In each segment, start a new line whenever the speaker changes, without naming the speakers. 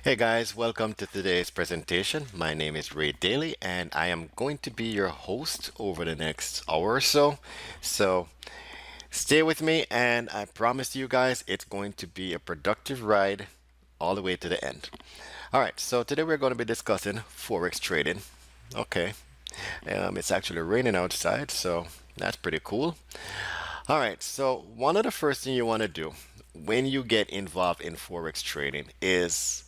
Hey guys, welcome to today's presentation. My name is Ray Daly and I am going to be your host over the next hour or so. So stay with me and I promise you guys it's going to be a productive ride all the way to the end. All right, so today we're going to be discussing Forex trading. Okay, it's actually raining outside, so that's pretty cool. All right, so one of the first thing you want to do when you get involved in Forex trading is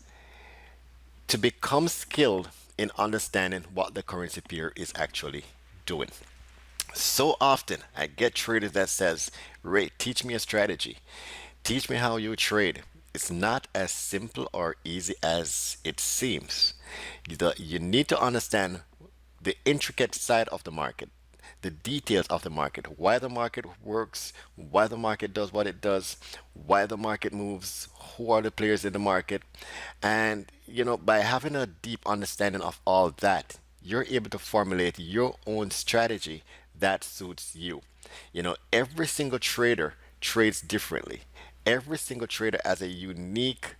to become skilled in understanding what the currency pair is actually doing. So often I get traders that says, Ray, teach me a strategy. Teach me how you trade. It's not as simple or easy as it seems. You need to understand the intricate side of the market, the details of the market, why the market works, why the market does what it does, why the market moves, who are the players in the market. And, by having a deep understanding of all that, you're able to formulate your own strategy that suits you. Every single trader trades differently. Every single trader has a unique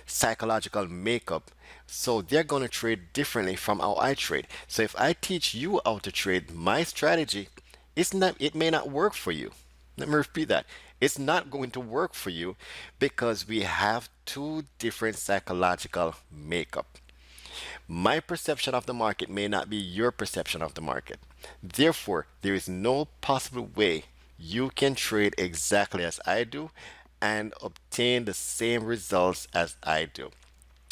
psychological makeup. So they're going to trade differently from how I trade. So if I teach you how to trade my strategy, it may not work for you. Let me repeat that. It's not going to work for you because we have two different psychological makeup. My perception of the market may not be your perception of the market. Therefore, there is no possible way you can trade exactly as I do and obtain the same results as I do.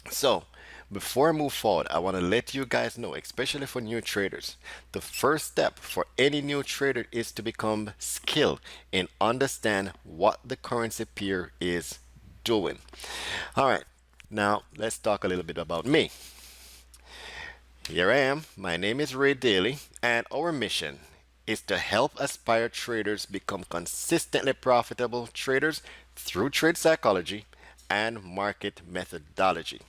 So, before I move forward, I want to let you guys know, especially for new traders, the first step for any new trader is to become skilled in understand what the currency pair is doing. All right, now let's talk a little bit about me. Here I am. My name is Ray Daly, and our mission is to help aspire traders become consistently profitable traders through trade psychology and market methodology.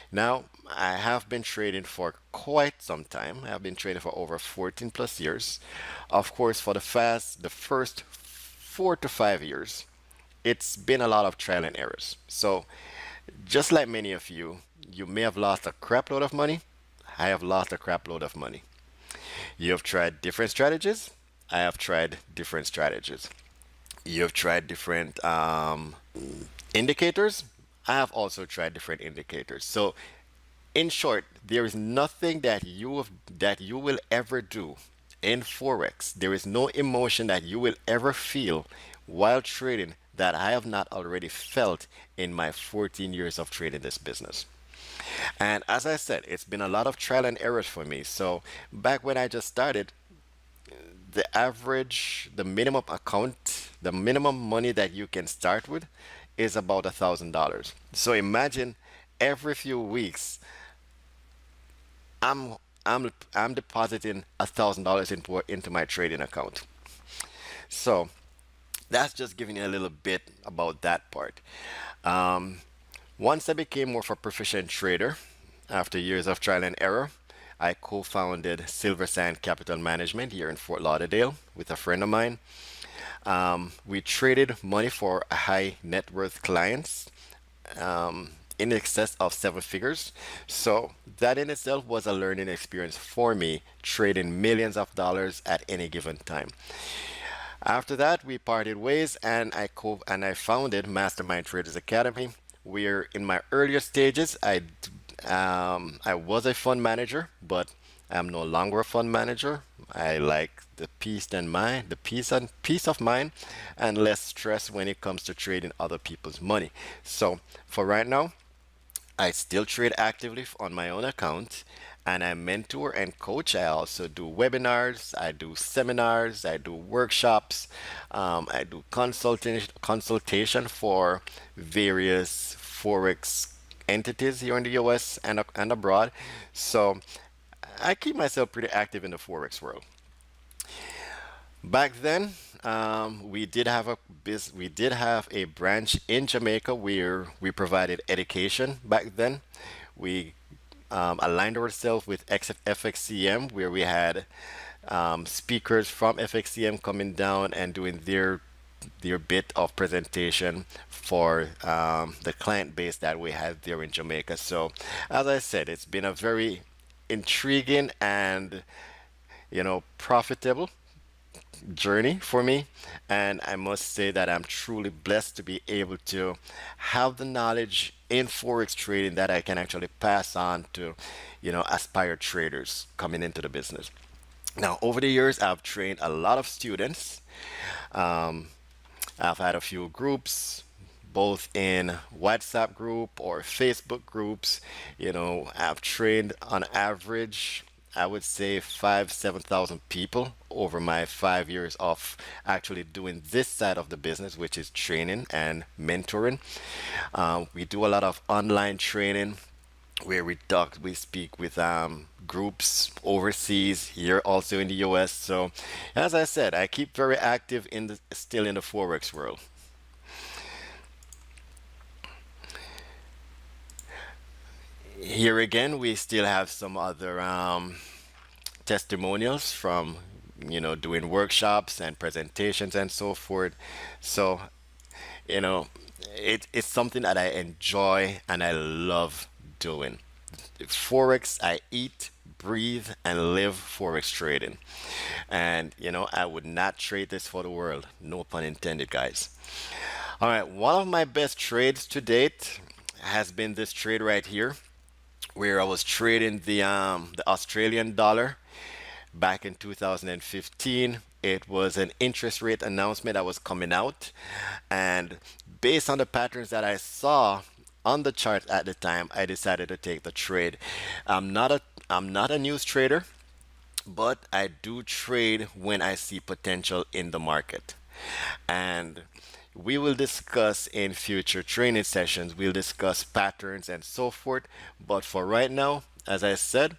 Now, I have been trading for quite some time. I have been trading for over 14 plus years. Of course, for the first 4 to 5 years, it's been a lot of trial and errors. So, just like many of you, you may have lost a crap load of money. I have lost a crap load of money. You have tried different strategies. I have tried different strategies. You have tried different indicators. I have also tried different indicators. So, in short, there is nothing that you will ever do in forex. There is no emotion that you will ever feel while trading that I have not already felt in my 14 years of trading this business. And as I said, it's been a lot of trial and errors for me. So back when I just started, the minimum account, the minimum money that you can start with is about $1,000. So imagine every few weeks, I'm I'm depositing $1,000 into my trading account. So that's just giving you a little bit about that part. Um, Once I became more of a proficient trader, after years of trial and error, I co-founded Silver Sand Capital Management here in Fort Lauderdale with a friend of mine. We traded money for high net worth clients in excess of 7 figures. So that in itself was a learning experience for me, trading millions of dollars at any given time. After that, we parted ways, and I founded Mastermind Traders Academy. We're in my earlier stages. I was a fund manager, but I'm no longer a fund manager. I like the peace of mind, and less stress when it comes to trading other people's money. So for right now, I still trade actively on my own account and I mentor and coach. I also do webinars, I do seminars, I do workshops, I do consultation for various Forex entities here in the US and abroad. So I keep myself pretty active in the Forex world. Back then, we did have a branch in Jamaica where we provided education. Back then, we aligned ourselves with FXCM, where we had speakers from FXCM coming down and doing their bit of presentation for the client base that we have there in Jamaica. So, as I said, it's been a very intriguing and profitable journey for me. And I must say that I'm truly blessed to be able to have the knowledge in Forex trading that I can actually pass on to, aspired traders coming into the business. Now, over the years, I've trained a lot of students. Um, I've had a few groups, both in WhatsApp group or Facebook groups. I've trained on average, I would say 7,000 people over my 5 years of actually doing this side of the business, which is training and mentoring. We do a lot of online training where we speak with groups overseas, here also in the US. So as I said, I keep very active still in the Forex world. Here again, we still have some other testimonials from doing workshops and presentations and so forth. So you know it's something that I enjoy and I love doing. Forex, I eat, breathe, and live Forex trading. And I would not trade this for the world. No pun intended, guys. All right, one of my best trades to date has been this trade right here, where I was trading the Australian dollar back in 2015. It was an interest rate announcement that was coming out, and based on the patterns that I saw on the chart at the time, I decided to take the trade. I'm not a news trader, but I do trade when I see potential in the market. And we will discuss in future training sessions, we'll discuss patterns and so forth. But for right now, as I said,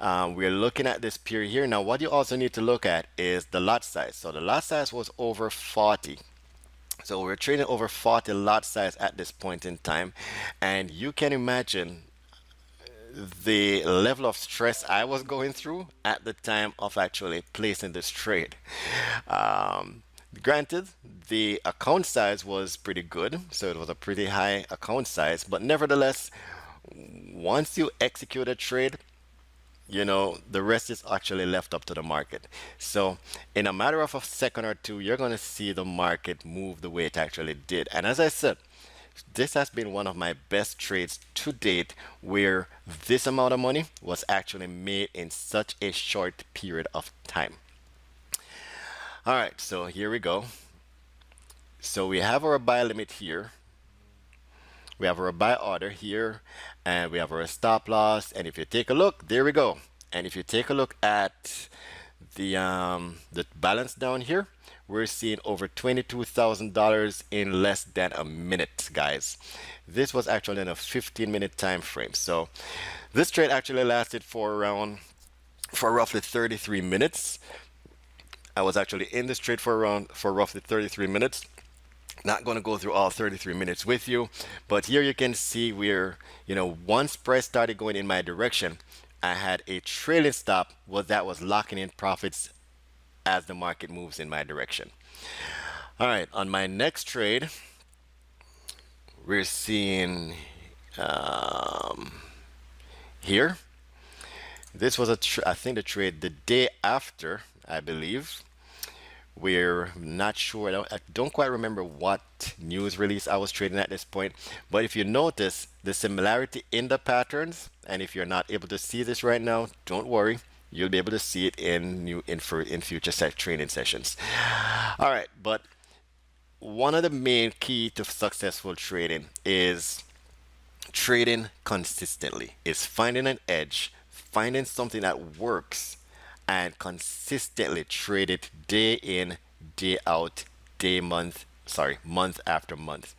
we're looking at this period here. Now, what you also need to look at is the lot size. So the lot size was over 40. So we're trading over 40 lot size at this point in time. And you can imagine the level of stress I was going through at the time of actually placing this trade. Um, Granted, the account size was pretty good, so it was a pretty high account size, but nevertheless, once you execute a trade, the rest is actually left up to the market. So, in a matter of a second or two, you're going to see the market move the way it actually did. And as I said, this has been one of my best trades to date, where this amount of money was actually made in such a short period of time. All right, so here we go. So we have our buy limit here. We have our buy order here, and we have our stop loss. And if you take a look, there we go. And if you take a look at the balance down here, we're seeing over $22,000 in less than a minute, guys. This was actually in a 15-minute time frame. So this trade actually lasted for roughly 33 minutes. I was actually in this trade for roughly 33 minutes. Not going to go through all 33 minutes with you, but here you can see where, once price started going in my direction, I had a trailing stop that was locking in profits as the market moves in my direction. All right, on my next trade, we're seeing here. This was I think the trade the day after, I believe. We're not sure. I don't quite remember what news release I was trading at this point. But if you notice the similarity in the patterns, and if you're not able to see this right now, don't worry. You'll be able to see it in future training sessions. All right, but one of the main key to successful trading is trading consistently. Is finding an edge, finding something that works, and consistently trade it day in, day out, month after month.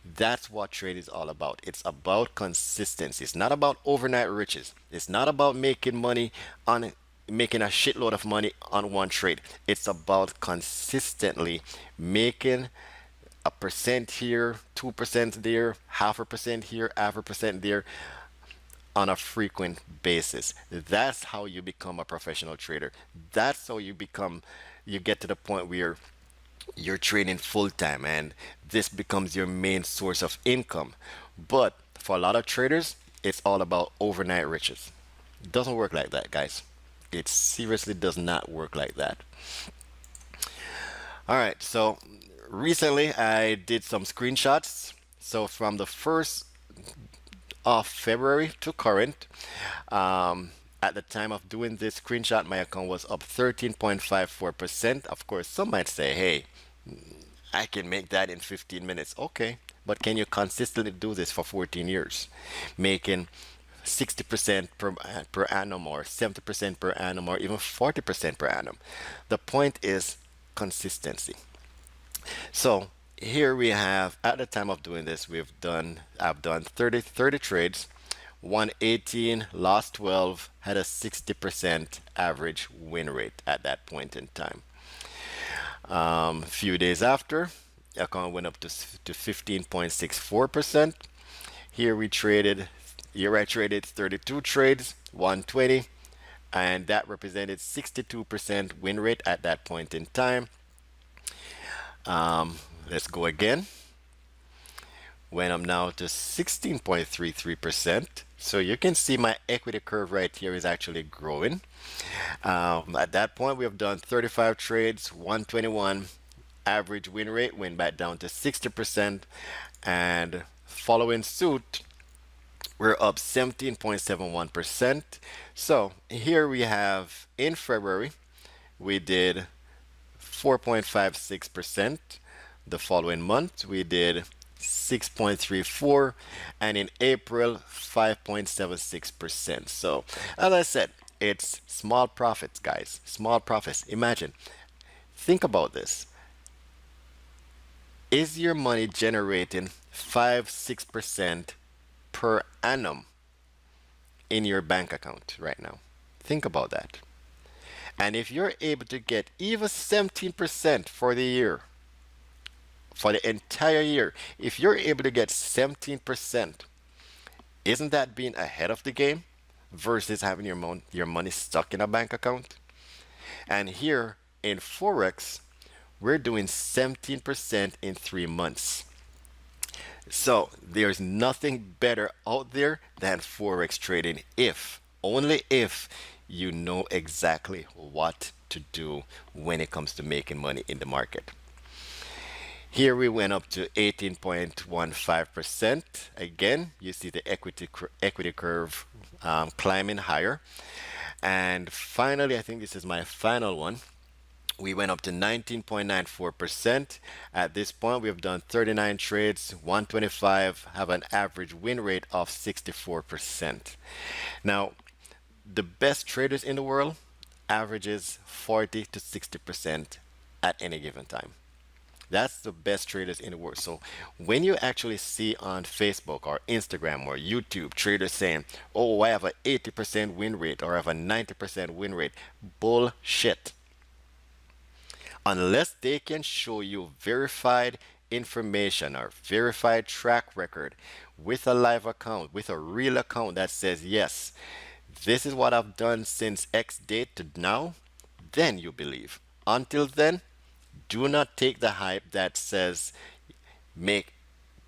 That's what trade is all about. It's about consistency. It's not about overnight riches. It's not about making a shitload of money on one trade. It's about consistently making a percent here, 2% there, half a percent here, half a percent there, on a frequent basis. That's how you become a professional trader. That's how you get to the point where you're trading full time and this becomes your main source of income. But for a lot of traders, it's all about overnight riches. It doesn't work like that, guys. It seriously does not work like that. All right, so recently I did some screenshots. So from the 1st of February to current, at the time of doing this screenshot, my account was up 13.54%. Of course, some might say, hey, I can make that in 15 minutes. Okay, but can you consistently do this for 14 years? Making 60% per annum or 70% per annum or even 40% per annum. The point is consistency. So here we have, at the time of doing this, I've done 30 trades, won 18, lost 12, had a 60% average win rate at that point in time. A few days after, account went up to 15.64%. Here we traded, here I traded 32 trades, 120, and that represented 62% win rate at that point in time. Let's go again. Went up now to 16.33%. So you can see my equity curve right here is actually growing. At that point, we have done 35 trades, 121. Average win rate went back down to 60%. And following suit, we're up 17.71%. So here we have in February, we did 4.56%. The following month, we did 6.34, and in April, 5.76%. So, as I said, it's small profits, guys. Small profits. Imagine, think about this. Is your money generating 5-6% per annum in your bank account right now? Think about that. And if you're able to get even 17% for the year, for the entire year, if you're able to get 17%, isn't that being ahead of the game versus having your money stuck in a bank account? And here in Forex, we're doing 17% in 3 months. So there's nothing better out there than Forex trading if, only if, you know exactly what to do when it comes to making money in the market. Here we went up to 18.15%. Again, you see the equity curve climbing higher. And finally, I think this is my final one. We went up to 19.94%. At this point, we have done 39 trades, 125, have an average win rate of 64%. Now, the best traders in the world averages 40 to 60% at any given time. That's the best traders in the world. So when you actually see on Facebook or Instagram or YouTube traders saying, oh, I have an 80% win rate or I have a 90% win rate, bullshit. Unless they can show you verified information or verified track record with a live account, with a real account that says, yes, this is what I've done since X date to now, then you believe. Until then, do not take the hype that says make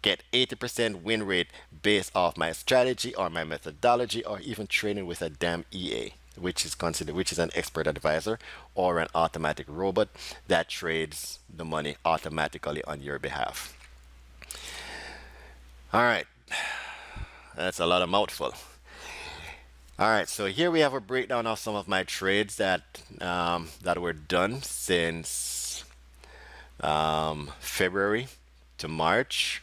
get 80% win rate based off my strategy or my methodology or even training with a damn EA, which is an expert advisor or an automatic robot that trades the money automatically on your behalf. All right, that's a lot of mouthful. All right, so here we have a breakdown of some of my trades that were done since February to March.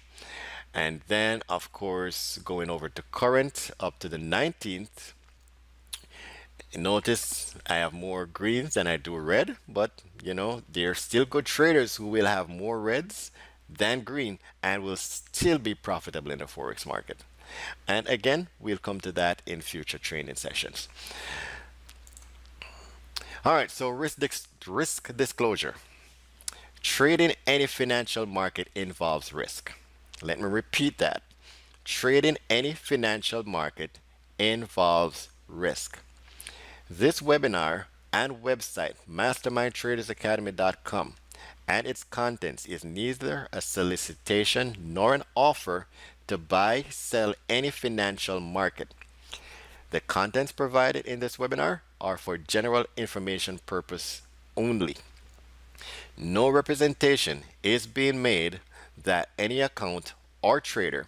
And then, of course, going over to current up to the 19th. Notice I have more greens than I do red, but you know, there are still good traders who will have more reds than green and will still be profitable in the Forex market. And again, we'll come to that in future training sessions. All right, so risk disclosure. Trading any financial market involves risk. Let me repeat that. Trading any financial market involves risk. This webinar and website, mastermindtradersacademy.com, and its contents is neither a solicitation nor an offer to buy, sell any financial market. The contents provided in this webinar are for general information purpose only. No representation is being made that any account or trader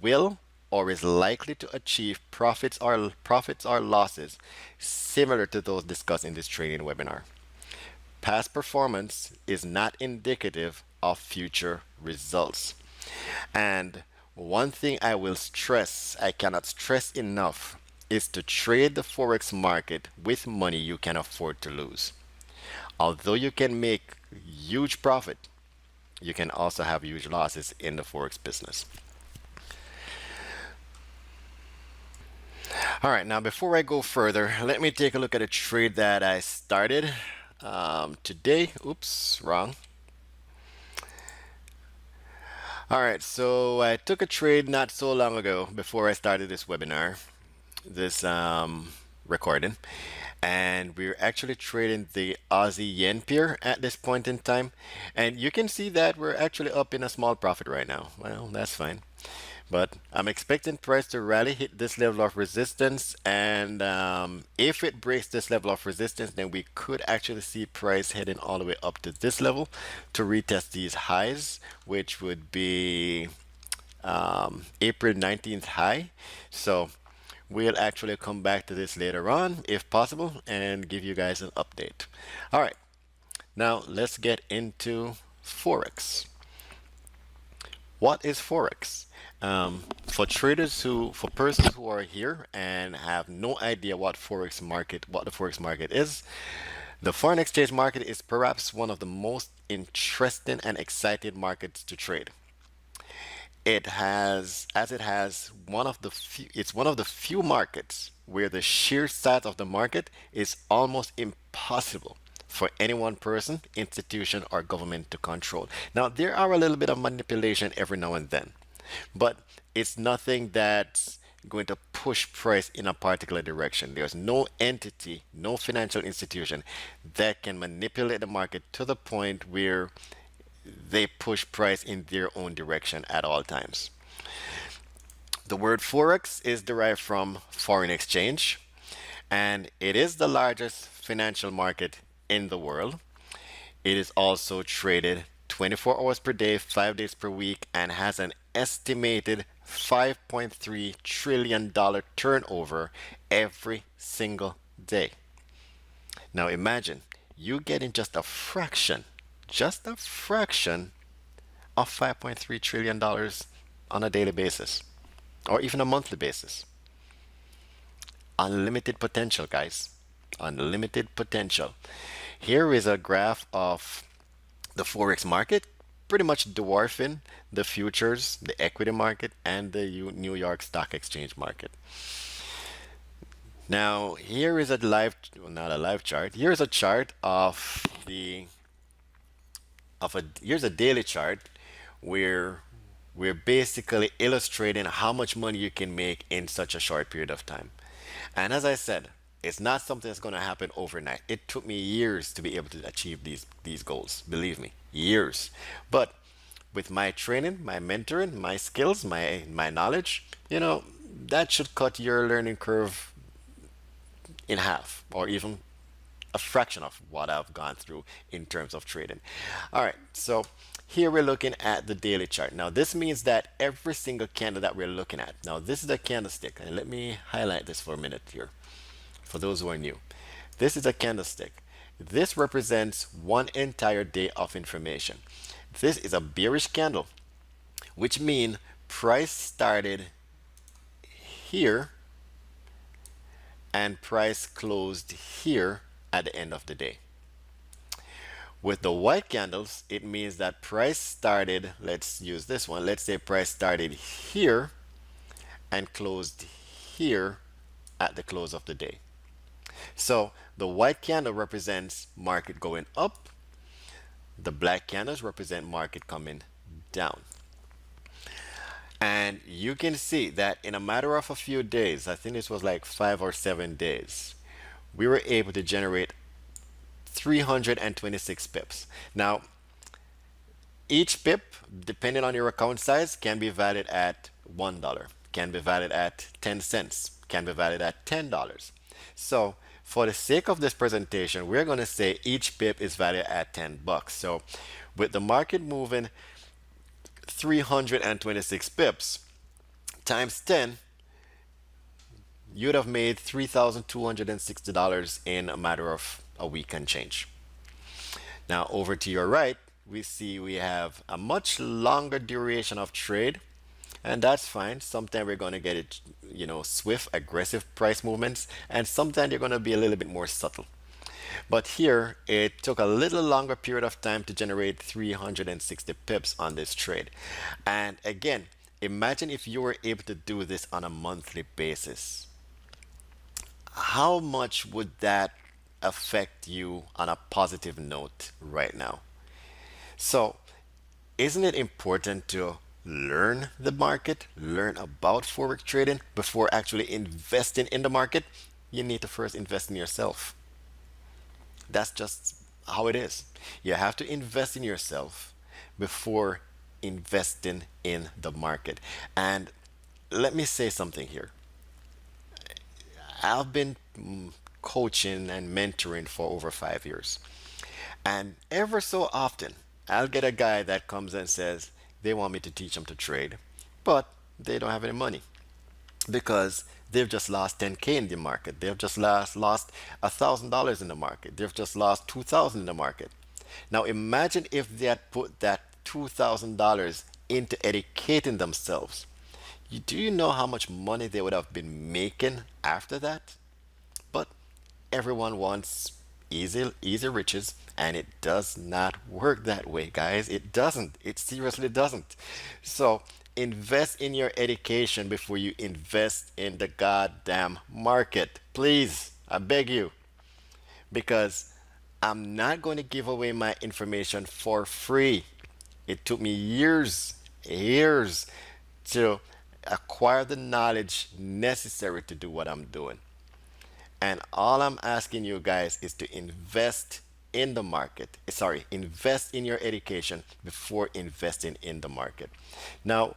will or is likely to achieve profits or losses similar to those discussed in this training webinar. Past performance is not indicative of future results. And one thing I will stress, I cannot stress enough, is to trade the Forex market with money you can afford to lose. Although you can make huge profit, you can also have huge losses in the Forex business. All right, now before I go further, let me take a look at a trade that I started today. Oops, wrong. All right, so I took a trade not so long ago before I started this webinar, this recording, and we're actually trading the Aussie yen pair at this point in time. And you can see that we're actually up in a small profit right now. Well, that's fine. But I'm expecting price to rally, hit this level of resistance, and if it breaks this level of resistance, then we could actually see price heading all the way up to this level to retest these highs, which would be April 19th high. So we'll actually come back to this later on, if possible, and give you guys an update. All right, now let's get into Forex. What is Forex? For persons who are here and have no idea what the Forex market is, the foreign exchange market is perhaps one of the most interesting and exciting markets to trade. It has it's one of the few markets where the sheer size of the market is almost impossible for any one person, institution, or government to control. Now, there are a little bit of manipulation every now and then, but it's nothing that's going to push price in a particular direction. There's no entity, no financial institution that can manipulate the market to the point where they push price in their own direction at all times. The word Forex is derived from foreign exchange, and it is the largest financial market in the world. It is also traded 24 hours per day, 5 days per week, and has an estimated $5.3 trillion turnover every single day. Now imagine you getting just a fraction of $5.3 trillion on a daily basis or even a monthly basis. Unlimited potential, guys. Unlimited potential. Here is a graph of the Forex market, pretty much dwarfing the futures, the equity market, and the New York Stock Exchange market. Now, here is a not a live chart. Here's a chart here's a daily chart where we're basically illustrating how much money you can make in such a short period of time. And as I said, it's not something that's going to happen overnight. It took me years to be able to achieve these goals. Believe me, years. But with my training, my mentoring, my skills, my knowledge, that should cut your learning curve in half or even a fraction of what I've gone through in terms of trading. All right, so here we're looking at the daily chart. Now this means that every single candle that we're looking at, now this is a candlestick, and let me highlight this for a minute here for those who are new. This is a candlestick. This represents one entire day of information. This is a bearish candle, which means price started here and price closed here at the end of the day. With the white candles, it means that price started, let's use this one, let's say price started here and closed here at the close of the day. So the white candle represents market going up, the black candles represent market coming down. And you can see that in a matter of a few days, I think this was like 5 or 7 days, we were able to generate 326 pips. Now, Each pip, depending on your account size, can be valued at $1, can be valued at 10 cents, can be valued at $10. So for the sake of this presentation, we're going to say each pip is valued at 10 bucks. So with the market moving 326 pips times 10, you'd have made $3,260 in a matter of a week and change. Now over to your right, we see we have a much longer duration of trade, and that's fine. Sometimes we're going to get it, swift, aggressive price movements, and sometimes you're going to be a little bit more subtle. But here, it took a little longer period of time to generate 360 pips on this trade. And again, imagine if you were able to do this on a monthly basis. How much would that affect you on a positive note right now? So, isn't it important to learn the market, learn about forex trading before actually investing in the market? You need to first invest in yourself. That's just how it is. You have to invest in yourself before investing in the market. And let me say something here. I've been coaching and mentoring for over 5 years. And ever so often, I'll get a guy that comes and says they want me to teach them to trade, but they don't have any money because they've just lost 10K in the market. They've just lost $1,000 in the market. They've just lost 2,000 in the market. Now imagine if they had put that $2,000 into educating themselves. Do you know how much money they would have been making after that? But everyone wants easy riches, and it does not work that way, guys. It doesn't. It seriously doesn't. So invest in your education before you invest in the goddamn market. Please, I beg you. Because I'm not going to give away my information for free. It took me years to acquire the knowledge necessary to do what I'm doing. And all I'm asking you guys is to invest in the market. Sorry, invest in your education before investing in the market. Now,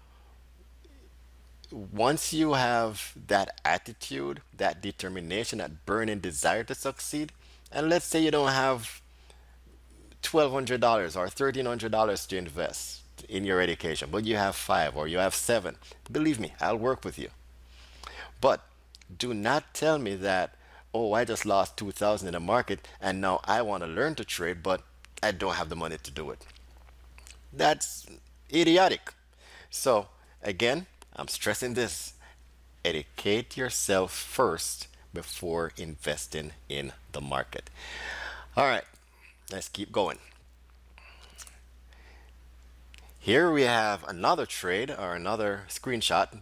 once you have that attitude, that determination, that burning desire to succeed, and let's say you don't have $1,200 or $1,300 to invest in your education, but you have five or you have seven, believe me, I'll work with you. But do not tell me that, oh, I just lost 2,000 in the market and now I want to learn to trade, but I don't have the money to do it. That's idiotic. So, again, I'm stressing this. Educate yourself first before investing in the market. All right, let's keep going. Here we have another trade or another screenshot,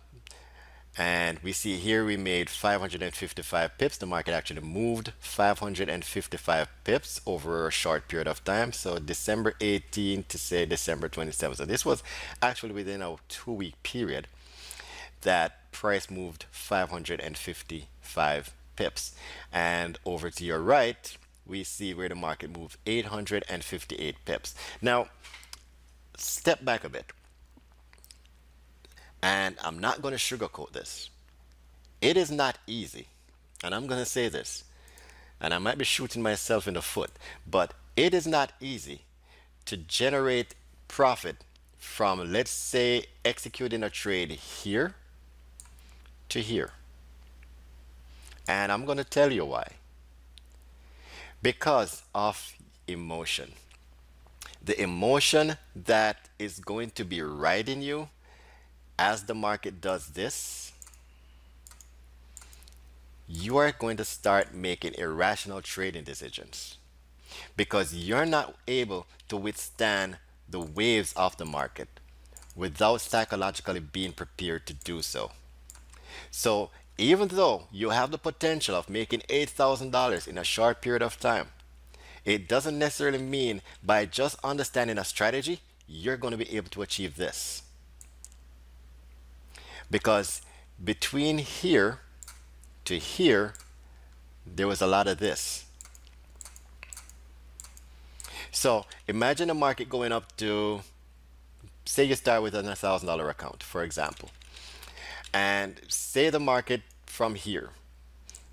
and we see here we made 555 pips. The market actually moved 555 pips over a short period of time. So December 18th to say December 27th. So this was actually within a 2-week period that price moved 555 pips. And over to your right, we see where the market moved 858 pips. Now, step back a bit. And I'm not going to sugarcoat this. It is not easy. And I'm going to say this. And I might be shooting myself in the foot. But it is not easy to generate profit from, let's say, executing a trade here to here. And I'm going to tell you why. Because of emotion. The emotion that is going to be riding you as the market does this, you are going to start making irrational trading decisions because you're not able to withstand the waves of the market without psychologically being prepared to do so. So even though you have the potential of making $8,000 in a short period of time, it doesn't necessarily mean by just understanding a strategy, you're going to be able to achieve this. Because between here to here, there was a lot of this. So imagine the market going up to say you start with an $1,000 account, for example, and say the market from here,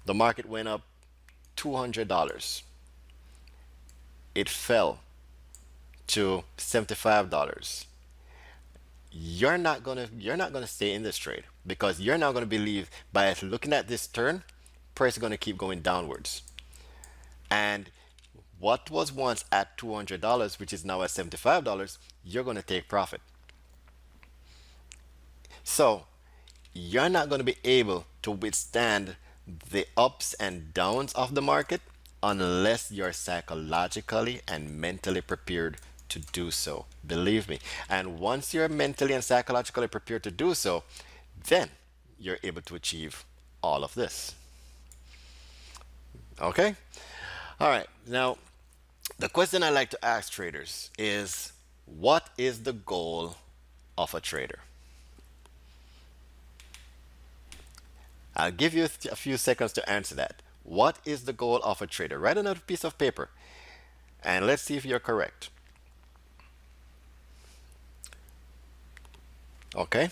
the market went up $200, it fell to $75. You're not gonna stay in this trade because you're not gonna believe by looking at this turn, price is gonna keep going downwards. And what was once at $200, which is now at $75, you're gonna take profit. So you're not going to be able to withstand the ups and downs of the market unless you're psychologically and mentally prepared to do so. Believe me. And once you're mentally and psychologically prepared to do so, then you're able to achieve all of this. Okay? All right. Now, the question I like to ask traders is, what is the goal of a trader? I'll give you a few seconds to answer that. What is the goal of a trader? Write on a piece of paper and let's see if you're correct. Okay,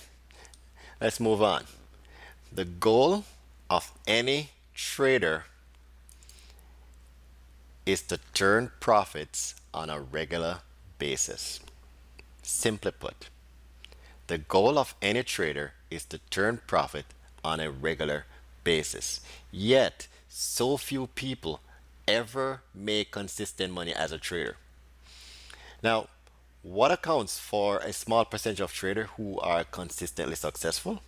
let's move on. The goal of any trader is to turn profits on a regular basis. Simply put, the goal of any trader is to turn profit on a regular basis. Yet, so few people ever make consistent money as a trader. Now, what accounts for a small percentage of traders who are consistently successful?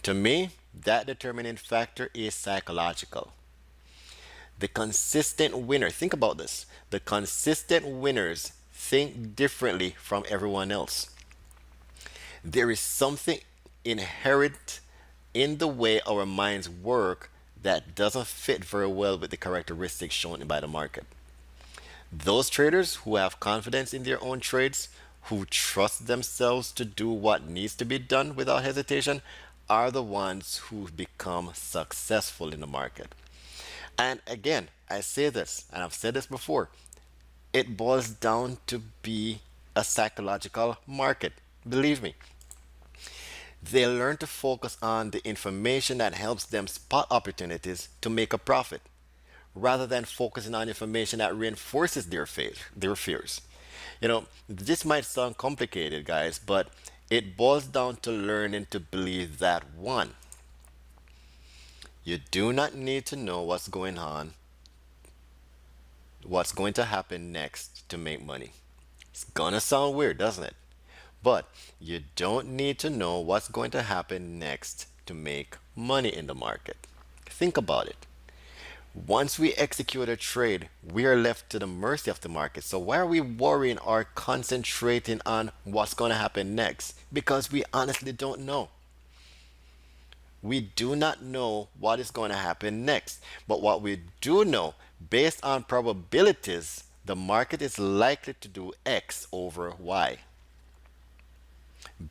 To me, that determining factor is psychological. The consistent winner, think about this. The consistent winners think differently from everyone else. There is something inherent in the way our minds work that doesn't fit very well with the characteristics shown by the market. Those traders who have confidence in their own trades, who trust themselves to do what needs to be done without hesitation, are the ones who become successful in the market. And again, I say this, and I've said this before, it boils down to be a psychological market. Believe me, they learn to focus on the information that helps them spot opportunities to make a profit rather than focusing on information that reinforces their fears. This might sound complicated, guys, but it boils down to learning to believe that one, you do not need to know what's going to happen next to make money. It's gonna sound weird, doesn't it? But you don't need to know what's going to happen next to make money in the market. Think about it. Once we execute a trade, we are left to the mercy of the market. So why are we worrying or concentrating on what's going to happen next? Because we honestly don't know. We do not know what is going to happen next. But what we do know, based on probabilities, the market is likely to do X over Y.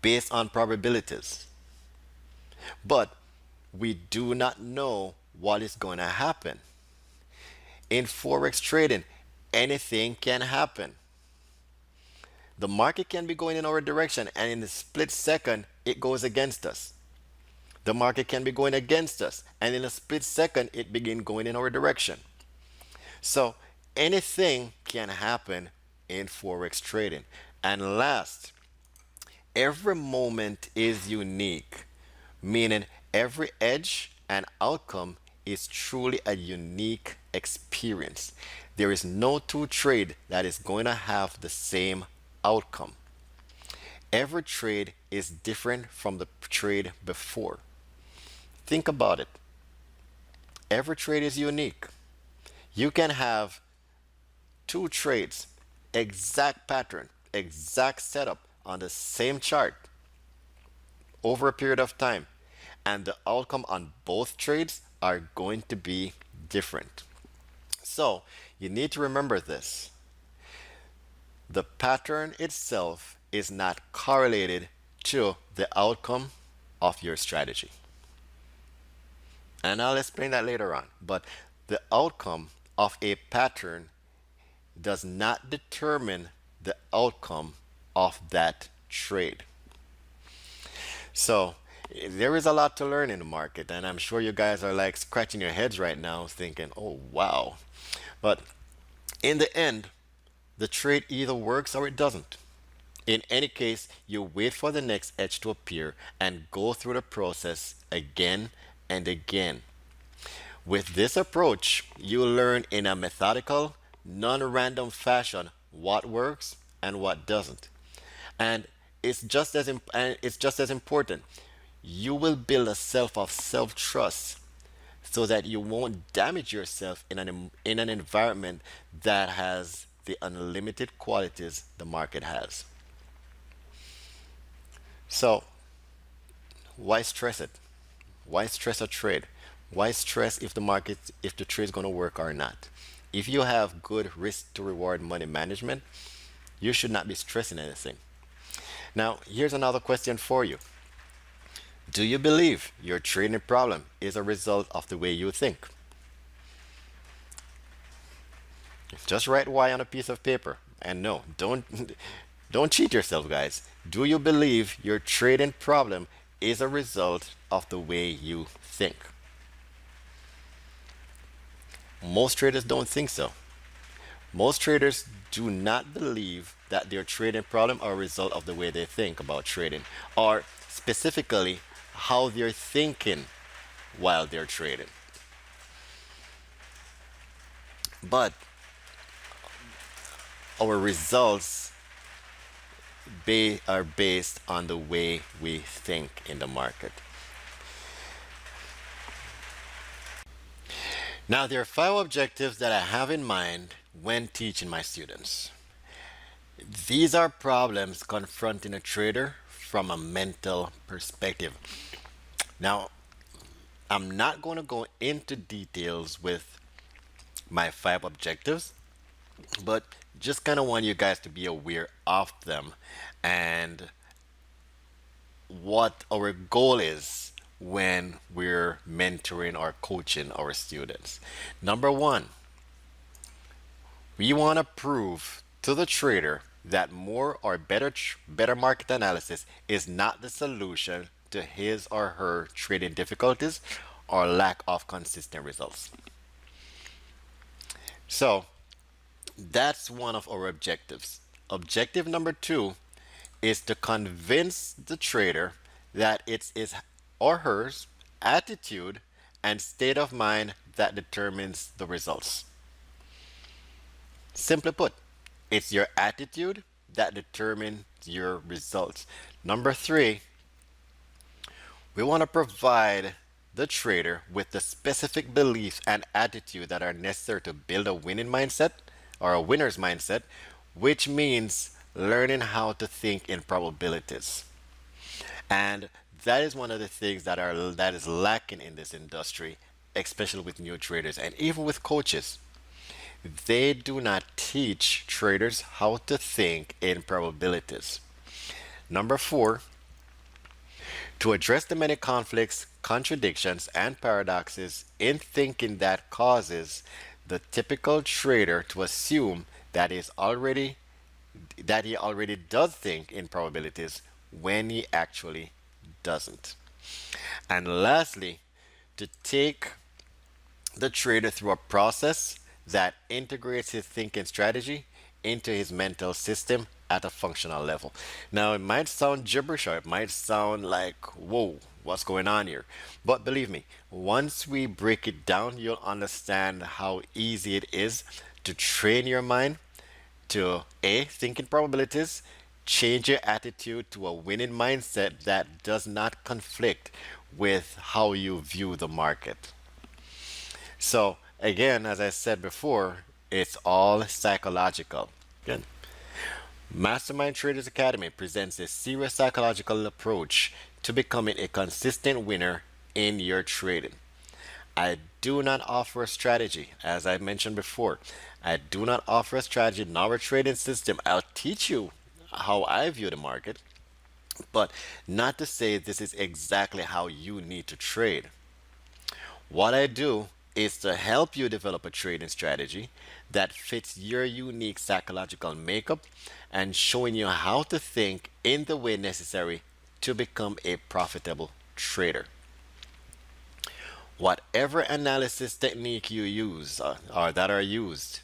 Based on probabilities. But we do not know what is going to happen. In Forex trading, anything can happen. The market can be going in our direction, and in a split second, it goes against us. The market can be going against us, and in a split second, it begin going in our direction. So anything can happen in Forex trading. And last, every moment is unique, meaning every edge and outcome is truly a unique experience. There is no two trade that is going to have the same outcome. Every trade is different from the trade before. Think about it. Every trade is unique. You can have two trades, exact pattern, exact setup on the same chart over a period of time, and the outcome on both trades are going to be different. So you need to remember this. The pattern itself is not correlated to the outcome of your strategy. And I'll explain that later on. But the outcome of a pattern does not determine the outcome of that trade. So there is a lot to learn in the market, and I'm sure you guys are like scratching your heads right now thinking, oh wow. But in the end, the trade either works or it doesn't. In any case, you wait for the next edge to appear and go through the process again and again. With this approach, you learn in a methodical, non random fashion what works and what doesn't. And it's just as important. You will build a self of self trust so that you won't damage yourself in an environment that has the unlimited qualities the market has. So, why stress it? Why stress a trade? Why stress if the trade is going to work or not? If you have good risk to reward money management, you should not be stressing anything. Now, here's another question for you. Do you believe your trading problem is a result of the way you think? Just write why on a piece of paper. And no, don't cheat yourself, guys. Do you believe your trading problem is a result of the way you think? Most traders don't think so. Most traders do not believe that their trading problem are a result of the way they think about trading, or specifically how they're thinking while they're trading. But our results are based on the way we think in the market. Now, there are five objectives that I have in mind when teaching my students. These are problems confronting a trader from a mental perspective. Now, I'm not going to go into details with my five objectives, but just kind of want you guys to be aware of them and what our goal is when we're mentoring or coaching our students. Number one, we want to prove to the trader that more or better market analysis is not the solution to his or her trading difficulties or lack of consistent results. So that's one of our objectives. Objective number two is to convince the trader that it's his or her attitude and state of mind that determines the results. Simply put, it's your attitude that determines your results. Number three, we want to provide the trader with the specific beliefs and attitude that are necessary to build a winning mindset or a winner's mindset, which means learning how to think in probabilities. And that is one of the things that is lacking in this industry, especially with new traders and even with coaches. They do not teach traders how to think in probabilities. Number four, to address the many conflicts, contradictions, and paradoxes in thinking that causes the typical trader to assume that he already does think in probabilities when he actually doesn't. And lastly, to take the trader through a process that integrates his thinking strategy into his mental system at a functional level. Now, it might sound gibberish or it might sound like, whoa, what's going on here? But believe me, once we break it down, you'll understand how easy it is to train your mind to A, think in probabilities, change your attitude to a winning mindset that does not conflict with how you view the market. So, again, as I said before, it's all psychological. Again, Mastermind Traders Academy presents a serious psychological approach to becoming a consistent winner in your trading. I do not offer a strategy, as I mentioned before. I do not offer a strategy nor a trading system. I'll teach you how I view the market, but not to say this is exactly how you need to trade. What I do is to help you develop a trading strategy that fits your unique psychological makeup and showing you how to think in the way necessary to become a profitable trader. Whatever analysis technique you use or that are used,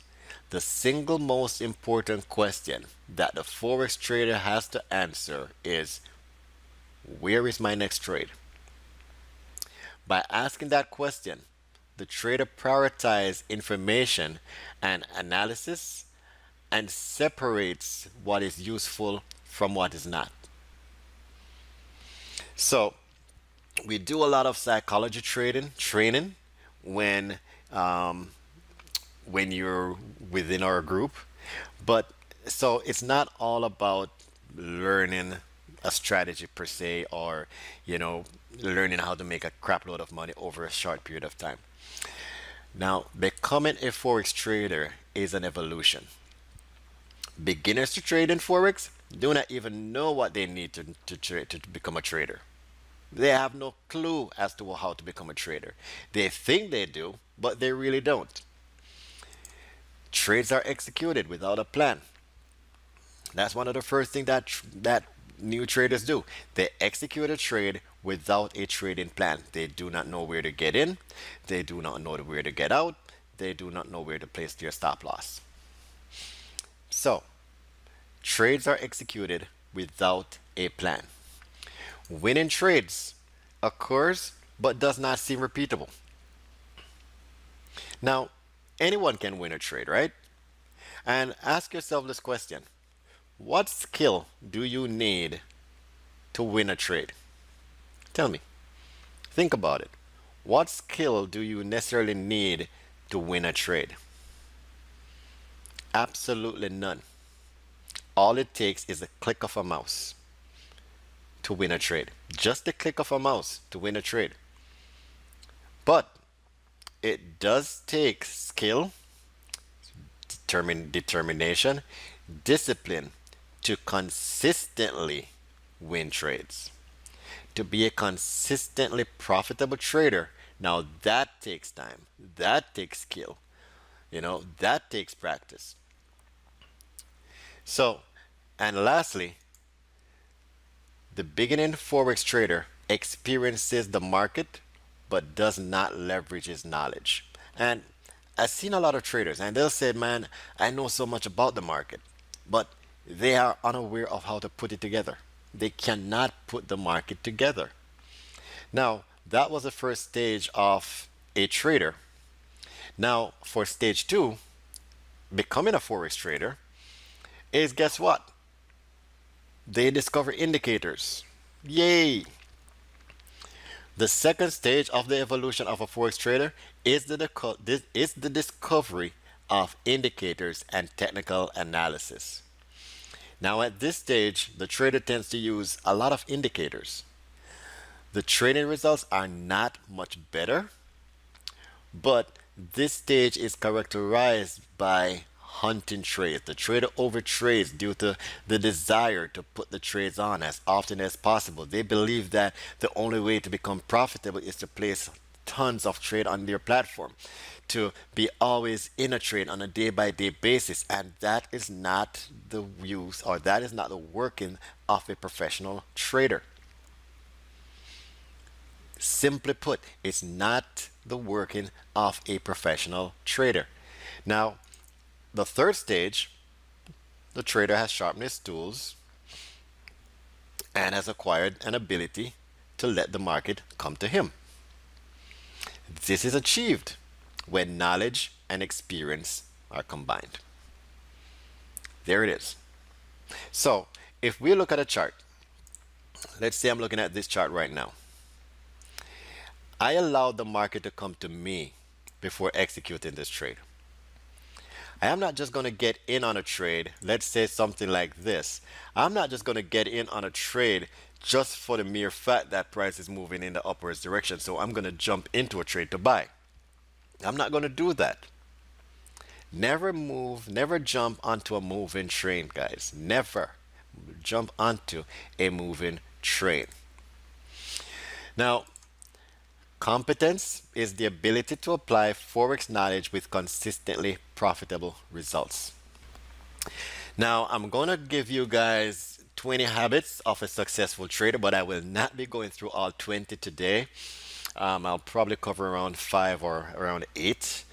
the single most important question that the Forex trader has to answer is, where is my next trade? By asking that question, the trader prioritizes information and analysis and separates what is useful from what is not. So, we do a lot of psychology trading training when um, when you're within our group, but so it's not all about learning a strategy per se, or you know learning how to make a crap load of money over a short period of time. Now, becoming a forex trader is an evolution. Beginners to trade in forex do not even know what they need to become a trader. They have no clue as to how to become a trader. They think they do, but they really don't. Trades are executed without a plan. That's one of the first things that new traders do. They execute a trade without a trading plan. They do not know where to get in. They do not know where to get out. They do not know where to place their stop loss. So, trades are executed without a plan. Winning trades occurs but does not seem repeatable. Now, anyone can win a trade, right? And ask yourself this question: what skill do you need to win a trade? Tell me. Think about it. What skill do you necessarily need to win a trade? Absolutely none. All it takes is a click of a mouse to win a trade. Just a click of a mouse to win a trade. But it does take skill, determination, discipline to consistently win trades. To be a consistently profitable trader, now that takes time, that takes skill, that takes practice. So, and lastly, the beginning forex trader experiences the market but does not leverage his knowledge. And I've seen a lot of traders and they'll say, man, I know so much about the market, but they are unaware of how to put it together. They cannot put the market together. Now, that was the first stage of a trader. Now, for stage two, becoming a forex trader, is guess what? They discover indicators. Yay! The second stage of the evolution of a forex trader is the discovery of indicators and technical analysis. Now, at this stage, the trader tends to use a lot of indicators. The trading results are not much better, but this stage is characterized by hunting trades. The trader overtrades due to the desire to put the trades on as often as possible. They believe that the only way to become profitable is to place tons of trade on their platform, to be always in a trade on a day by day basis. And that is not the use, or that is not the working of a professional trader. Simply put, it's not the working of a professional trader. Now, the third stage, the trader has sharpened his tools and has acquired an ability to let the market come to him. This is achieved when knowledge and experience are combined. There it is. So, if we look at a chart, let's say I'm looking at this chart right now. I allowed the market to come to me before executing this trade. I am not just going to get in on a trade. Let's say something like this. I'm not just going to get in on a trade just for the mere fact that price is moving in the upwards direction. So I'm going to jump into a trade to buy. I'm not going to do that. Never jump onto a moving train, guys. Never jump onto a moving train. Now, Competence is the ability to apply Forex knowledge with consistently profitable results. Now, I'm going to give you guys 20 habits of a successful trader, but I will not be going through all 20 today. I'll probably cover around five or around eight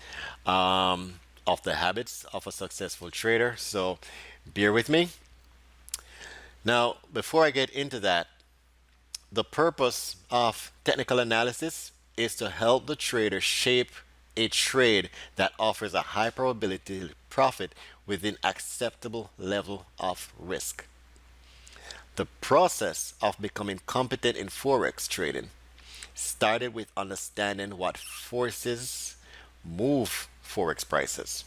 of the habits of a successful trader. So bear with me. Now, before I get into that, the purpose of technical analysis is to help the trader shape a trade that offers a high probability profit within acceptable level of risk. The process of becoming competent in forex trading started with understanding what forces move forex prices.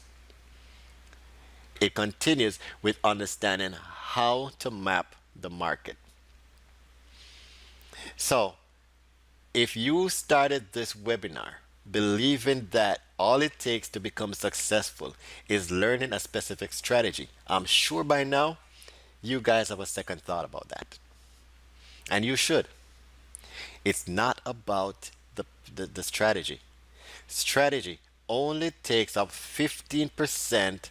It continues with understanding how to map the market. So, if you started this webinar believing that all it takes to become successful is learning a specific strategy, I'm sure by now you guys have a second thought about that. And you should. It's not about the strategy. Strategy only takes up 15%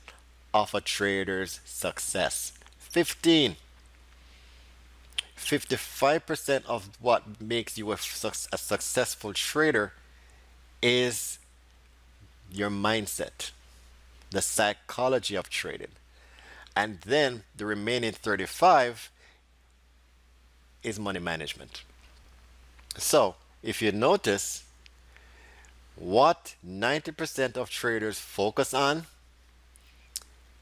of a trader's success. 15. 55% of what makes you a successful trader is your mindset, the psychology of trading. And then the remaining 35 is money management. So, if you notice, what 90% of traders focus on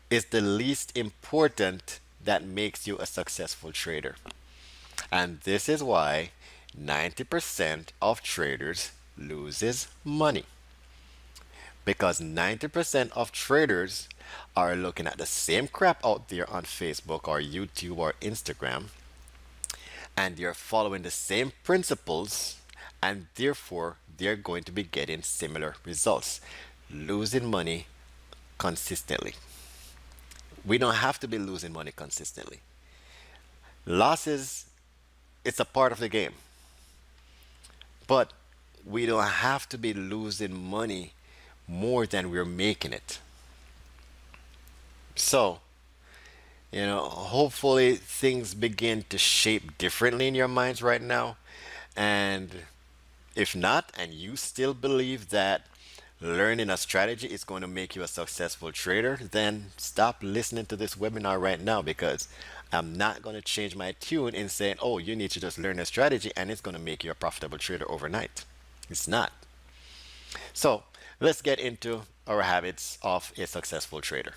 is the least important that makes you a successful trader. And this is why 90% of traders loses money. Because 90% of traders are looking at the same crap out there on Facebook or YouTube or Instagram, and they're following the same principles, and therefore they're going to be getting similar results, losing money consistently. We don't have to be losing money consistently. Losses, it's a part of the game. But we don't have to be losing money more than we're making it. So, hopefully things begin to shape differently in your minds right now. And if not, and you still believe that learning a strategy is going to make you a successful trader, then stop listening to this webinar right now, because I'm not going to change my tune in saying, oh, you need to just learn a strategy and it's going to make you a profitable trader overnight. It's not. So let's get into our habits of a successful trader.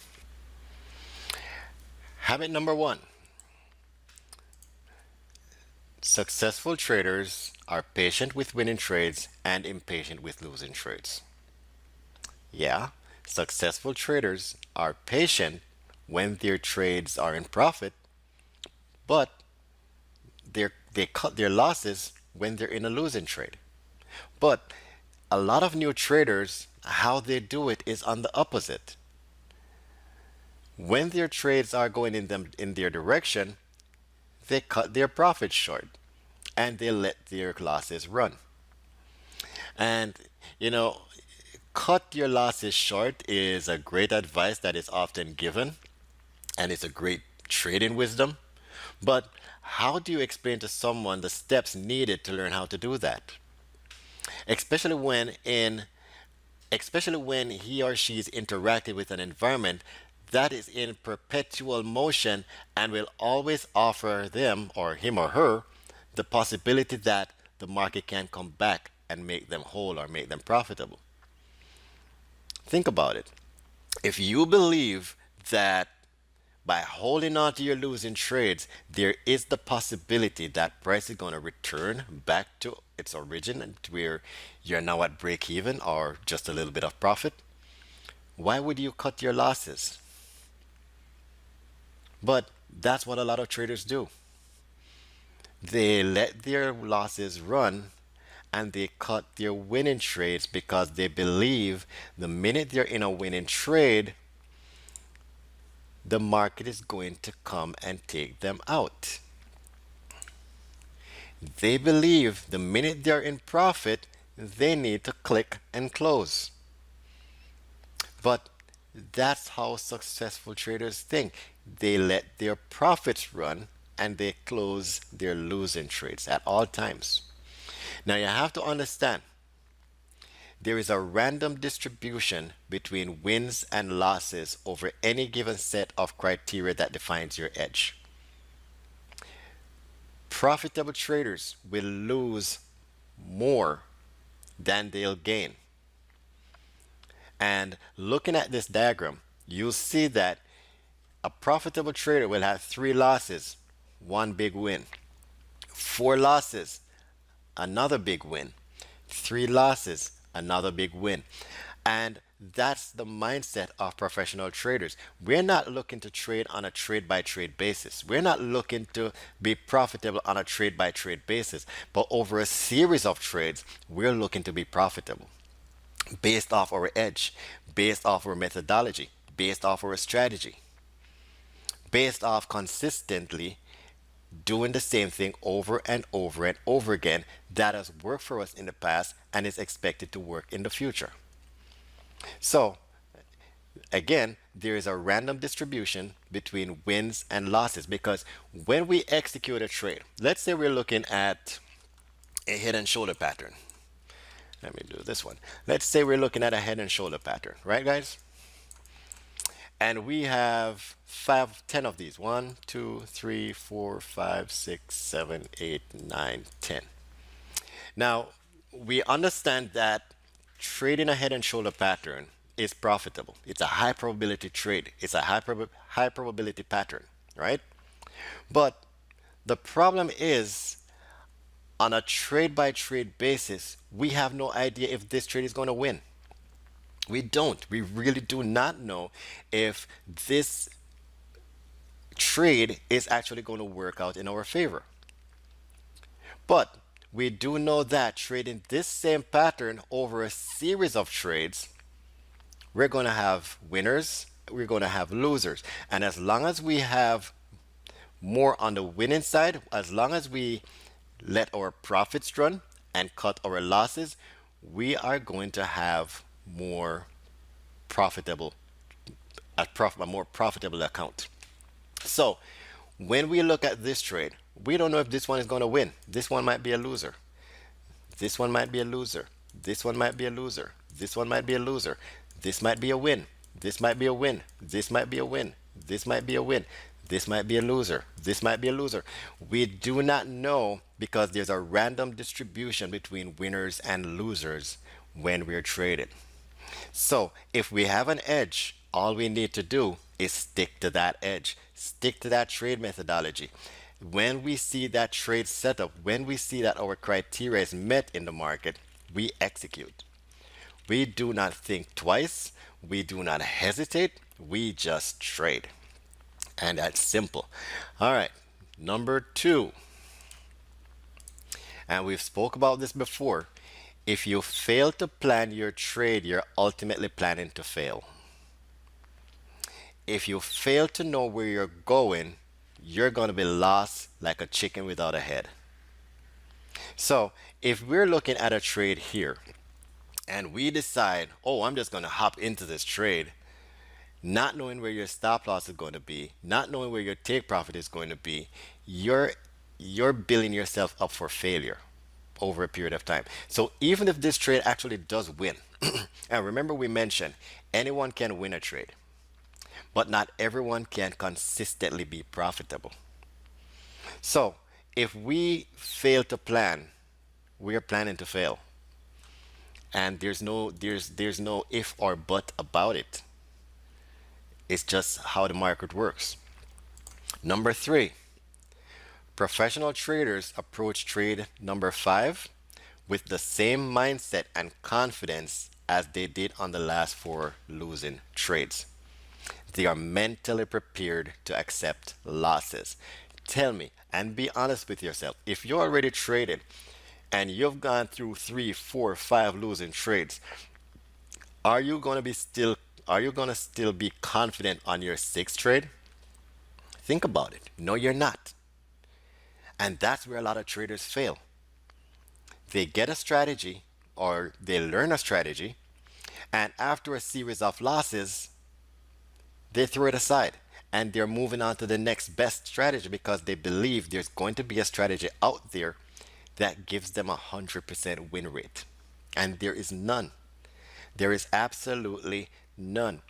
Habit number one. Successful traders are patient with winning trades and impatient with losing trades. Yeah, successful traders are patient when their trades are in profit, but they cut their losses when they're in a losing trade. But a lot of new traders, how they do it is on the opposite. When their trades are going in their direction, they cut their profits short and they let their losses run. And you know, cut your losses short is a great advice that is often given, and it's a great trading wisdom. But how do you explain to someone the steps needed to learn how to do that? Especially when in especially when he or she is interacting with an environment that is in perpetual motion and will always offer them or him or her the possibility that the market can come back and make them whole or make them profitable. Think about it. If you believe that by holding on to your losing trades, there is the possibility that price is going to return back to its origin and where you're now at break even or just a little bit of profit, why would you cut your losses? But that's what a lot of traders do. They let their losses run and they cut their winning trades because they believe the minute they're in a winning trade, the market is going to come and take them out. They believe the minute they're in profit, they need to click and close. But that's how successful traders think. They let their profits run and they close their losing trades at all times. Now you have to understand there is a random distribution between wins and losses over any given set of criteria that defines your edge. Profitable traders will lose more than they'll gain. And looking at this diagram, you'll see that a profitable trader will have three losses, one big win. Four losses, another big win. Three losses, another big win. And that's the mindset of professional traders. We're not looking to trade on a trade by trade basis. We're not looking to be profitable on a trade by trade basis. But over a series of trades, we're looking to be profitable based off our edge, based off our methodology, based off our strategy, based off consistently doing the same thing over and over and over again that has worked for us in the past and is expected to work in the future. So, again, there is a random distribution between wins and losses because when we execute a trade, let's say we're looking at a head and shoulder pattern. Let me do this one. Let's say we're looking at a head and shoulder pattern, right, guys? And we have 10 of these. 1, 2, 3, 4, 5, 6, 7, 8, 9, 10. Now, we understand that trading a head and shoulder pattern is profitable. It's a high probability trade. It's a high probability pattern, right? But the problem is on a trade by trade basis, we have no idea if this trade is going to win. We don't. We really do not know if this trade is actually going to work out in our favor. But we do know that trading this same pattern over a series of trades, we're going to have winners, we're going to have losers. And as long as we have more on the winning side, as long as we let our profits run and cut our losses, we are going to have more profitable a more profitable account. So when we look at this trade, we don't know if this one is going to win. This one might be a loser. This one might be a loser. This one might be a loser. This one might be a loser. This might be a win. This might be a win. This might be a win. This might be a win. This might be a loser. This might be a loser. We do not know because there's a random distribution between winners and losers when we're trading. So if we have an edge, all we need to do is stick to that edge, stick to that trade methodology. When we see that trade setup, when we see that our criteria is met in the market, we execute. We do not think twice, we do not hesitate, we just trade. And that's simple. All right, number two. And we've spoke about this before. If you fail to plan your trade, you're ultimately planning to fail. If you fail to know where you're going, you're going to be lost like a chicken without a head. So if we're looking at a trade here and we decide, oh, I'm just going to hop into this trade, not knowing where your stop loss is going to be, not knowing where your take profit is going to be, you're building yourself up for failure over a period of time. So even if this trade actually does win, and remember we mentioned anyone can win a trade, but not everyone can consistently be profitable. So if we fail to plan, we are planning to fail. And there's no if or but about it. It's just how the market works. Number three, professional traders approach trade number five with the same mindset and confidence as they did on the last four losing trades. They are mentally prepared to accept losses. Tell me and be honest with yourself. If you're already traded and you've gone through 3, 4, 5 losing trades, are you going to be still are you going to still be confident on your sixth trade? Think about it. No, you're not. And that's where a lot of traders fail. They get a strategy, or they learn a strategy, and after a series of losses, they throw it aside and they're moving on to the next best strategy because they believe there's going to be a strategy out there that gives them 100% win rate. And there is none. There is absolutely none.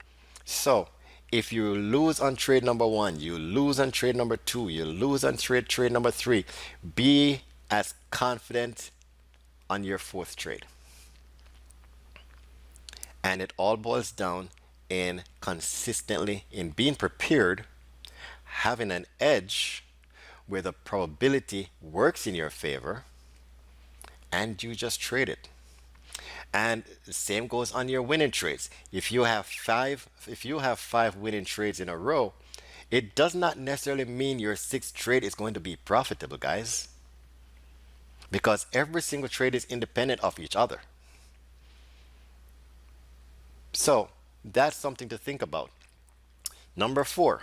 So, if you lose on trade number one, you lose on trade number two, you lose on trade number three, be as confident on your fourth trade. And it all boils down in consistently in being prepared, having an edge where the probability works in your favor, and you just trade it. And the same goes on your winning trades. If you have five winning trades in a row, it does not necessarily mean your sixth trade is going to be profitable, guys, because every single trade is independent of each other. So that's something to think about. Number four,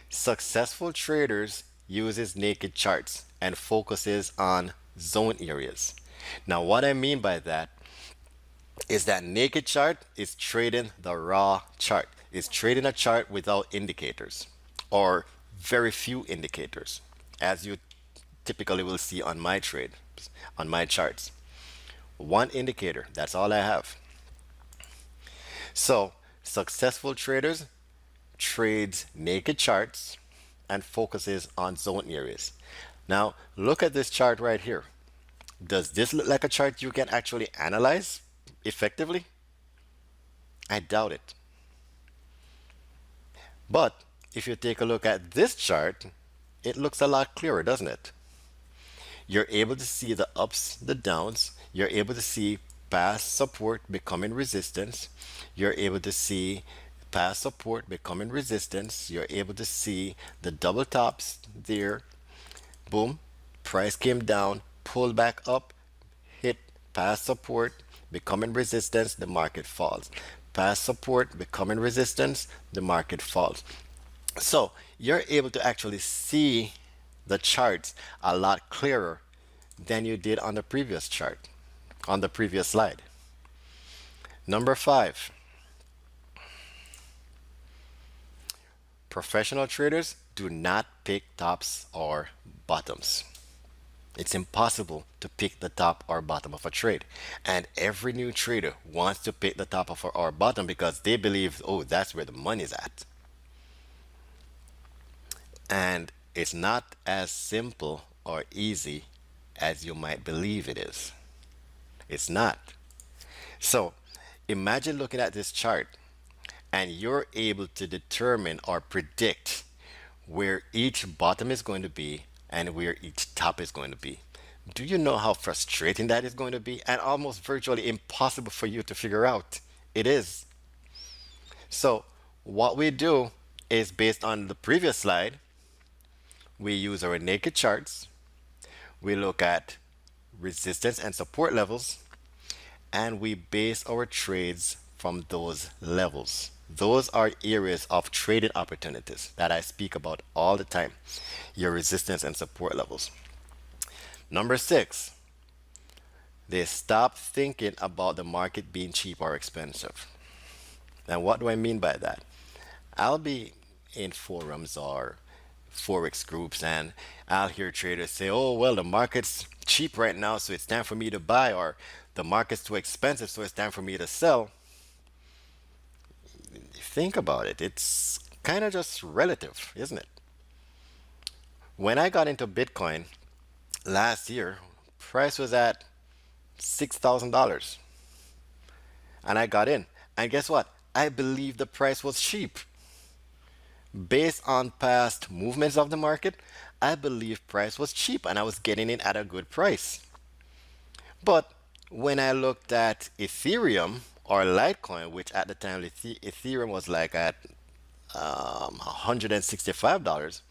successful traders uses naked charts and focuses on zone areas. Now, what I mean by that is that naked chart is trading the raw chart. It's trading a chart without indicators or very few indicators, as you typically will see on my trade, on my charts. One indicator, that's all I have. So, successful traders trades naked charts and focuses on zone areas. Now, look at this chart right here. Does this look like a chart you can actually analyze effectively? I doubt it. But if you take a look at this chart, it looks a lot clearer, doesn't it? You're able to see the ups, the downs. You're able to see past support becoming resistance. You're able to see past support becoming resistance. You're able to see the double tops there. Boom. Price came down, pulled back up, hit past support, becoming resistance, the market falls. Past support, becoming resistance, the market falls. So you're able to actually see the charts a lot clearer than you did on the previous chart, on the previous slide. Number five, professional traders do not pick tops or bottoms. It's impossible to pick the top or bottom of a trade. And every new trader wants to pick the top of or bottom because they believe, oh, that's where the money's at. And it's not as simple or easy as you might believe it is. It's not. So imagine looking at this chart and you're able to determine or predict where each bottom is going to be and where each top is going to be. Do you know how frustrating that is going to be and almost virtually impossible for you to figure out? It is. So, what we do is based on the previous slide, we use our naked charts, we look at resistance and support levels, and we base our trades from those levels. Those are areas of trading opportunities that I speak about all the time. Your resistance and support levels. Number six, they stop thinking about the market being cheap or expensive. And what do I mean by that? I'll be in forums or Forex groups and I'll hear traders say, oh, well, the market's cheap right now, so it's time for me to buy, or the market's too expensive, so it's time for me to sell. Think about it. It's kind of just relative, isn't it? When I got into Bitcoin last year, price was at $6,000 and I got in. And guess what? I believe the price was cheap. Based on past movements of the market, I believe price was cheap and I was getting in at a good price. But when I looked at Ethereum or Litecoin, which at the time Ethereum was like at $165,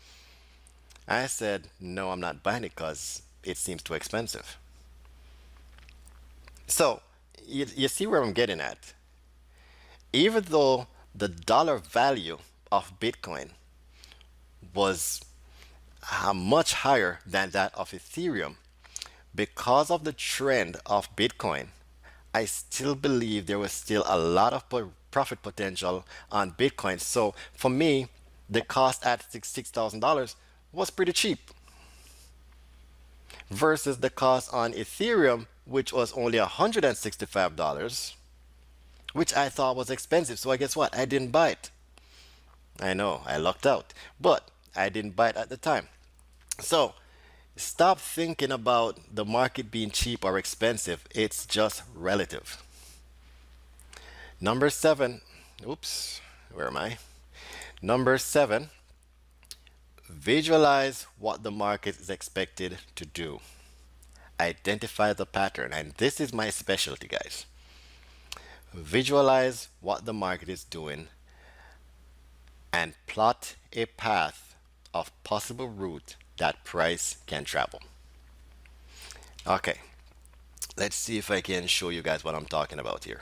I said, no, I'm not buying it because it seems too expensive. So you see where I'm getting at. Even though the dollar value of Bitcoin was much higher than that of Ethereum, Because of the trend of Bitcoin, I still believe there was still a lot of profit potential on Bitcoin. So for me, the cost at $6,000 was pretty cheap versus the cost on Ethereum, which was only $165, which I thought was expensive. So I guess what? I didn't buy it. I know, I lucked out, but I didn't buy it at the time. So stop thinking about the market being cheap or expensive. It's just relative. Number seven, oops, where am I? Number seven, visualize what the market is expected to do. Identify the pattern, and this is my specialty, guys. Visualize what the market is doing and plot a path of possible route that price can travel. Okay, let's see if I can show you guys what I'm talking about here.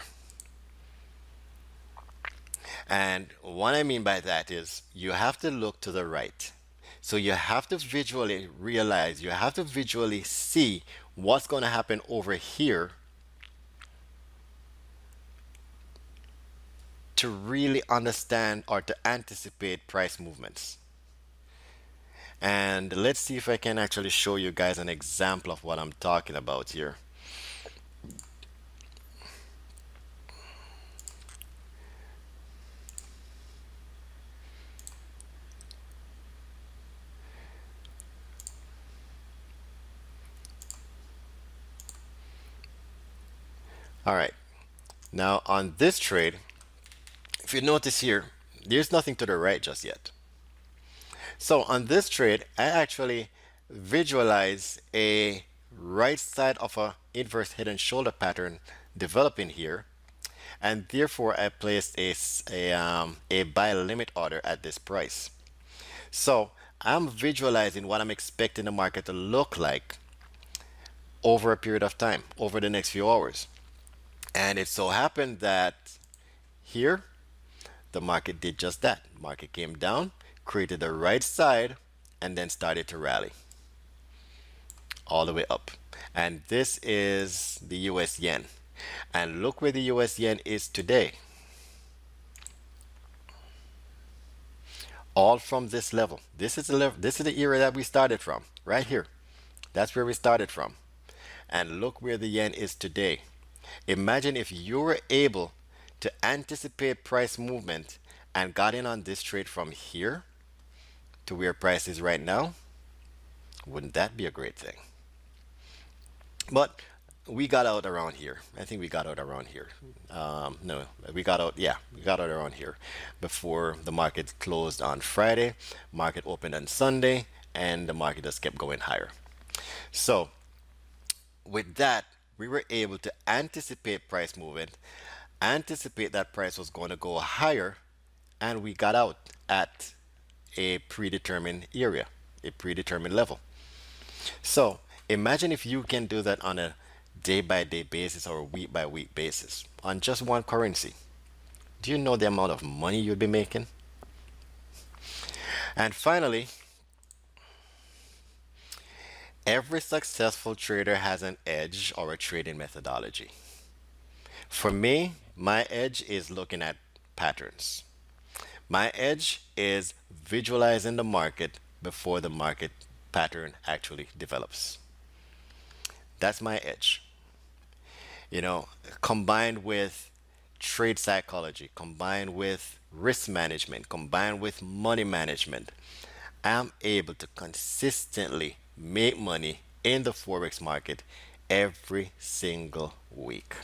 And what I mean by that is you have to look to the right. So you have to visually realize, you have to visually see what's going to happen over here to really understand or to anticipate price movements. And let's see if I can actually show you guys an example of what I'm talking about here. All right. Now on this trade, if you notice here, there's nothing to the right just yet. So on this trade, I actually visualize a right side of a inverse head and shoulder pattern developing here, and therefore I placed a buy limit order at this price. So I'm visualizing what I'm expecting the market to look like over a period of time, over the next few hours. And it so happened that here the market did just that. Market came down, created the right side, and then started to rally all the way up. And this is the US yen. And look where the US yen is today. All from this level. This is the level, this is the area that we started from, right here. That's where we started from. And look where the yen is today. Imagine if you were able to anticipate price movement and got in on this trade from here to where price is right now. Wouldn't that be a great thing? But we got out around here. I think we got out around here. No, we got out. Yeah, we got out around here before the market closed on Friday. Market opened on Sunday, and the market just kept going higher. So with that, we were able to anticipate price movement, anticipate that price was going to go higher, and we got out at a predetermined area, a predetermined level. So imagine if you can do that on a day by day basis or a week by week basis on just one currency. Do you know the amount of money you'd be making? And finally, every successful trader has an edge or a trading methodology. For me, my edge is looking at patterns. My edge is visualizing the market before the market pattern actually develops. That's my edge. You know, combined with trade psychology, combined with risk management, combined with money management, I'm able to consistently make money in the Forex market every single week.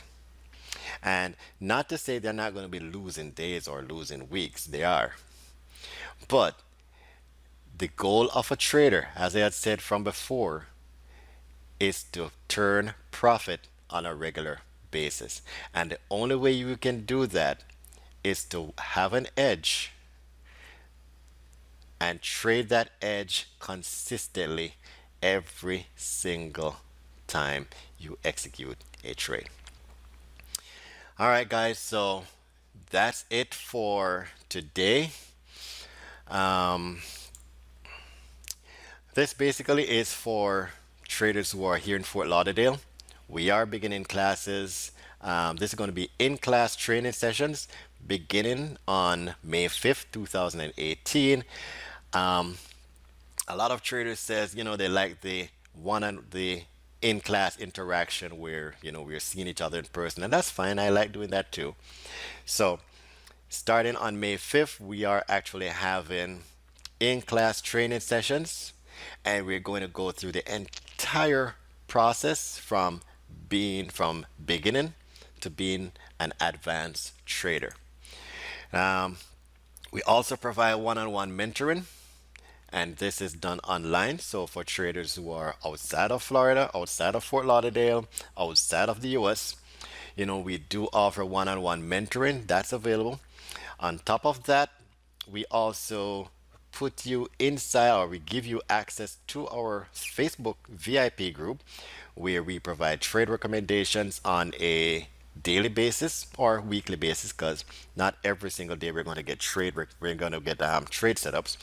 And not to say they're not going to be losing days or losing weeks, they are. But the goal of a trader, as I had said from before, is to turn profit on a regular basis. And the only way you can do that is to have an edge and trade that edge consistently every single time you execute a trade. All right, guys, so that's it for today. Um, this basically is for traders who are here in Fort Lauderdale, we are beginning classes. This is going to be in-class training sessions beginning on May 5th, 2018. Um, a lot of traders says, they like the one on the in-class interaction where, we're seeing each other in person, and that's fine. I like doing that too. So starting on May 5th, we are actually having in-class training sessions, and we're going to go through the entire process from beginning to being an advanced trader. Um, we also provide one-on-one mentoring, and this is done online. So for traders who are outside of Florida, outside of Fort Lauderdale, outside of the US, we do offer one-on-one mentoring that's available. On top of that, we also put you inside, or we give you access to our Facebook VIP group where we provide trade recommendations on a daily basis or weekly basis, because not every single day we're going to get we're going to get trade setups,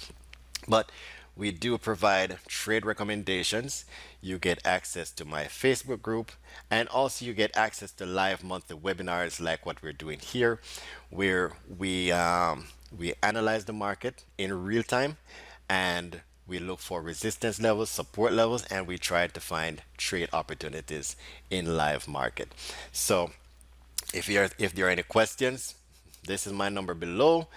but we do provide trade recommendations. You get access to my Facebook group, and also you get access to live monthly webinars like what we're doing here, where we analyze the market in real time, and we look for resistance levels, support levels, and we try to find trade opportunities in live market. So if there are any questions, this is my number below,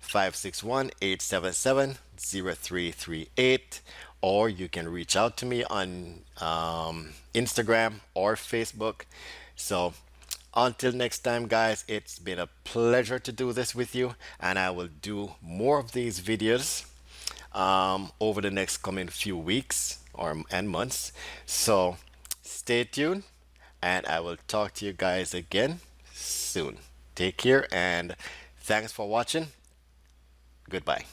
561-877-0338, or you can reach out to me on Instagram or Facebook. So until next time, guys, it's been a pleasure to do this with you, and I will do more of these videos over the next coming few weeks and months. So stay tuned, and I will talk to you guys again soon. Take care, and thanks for watching. Goodbye.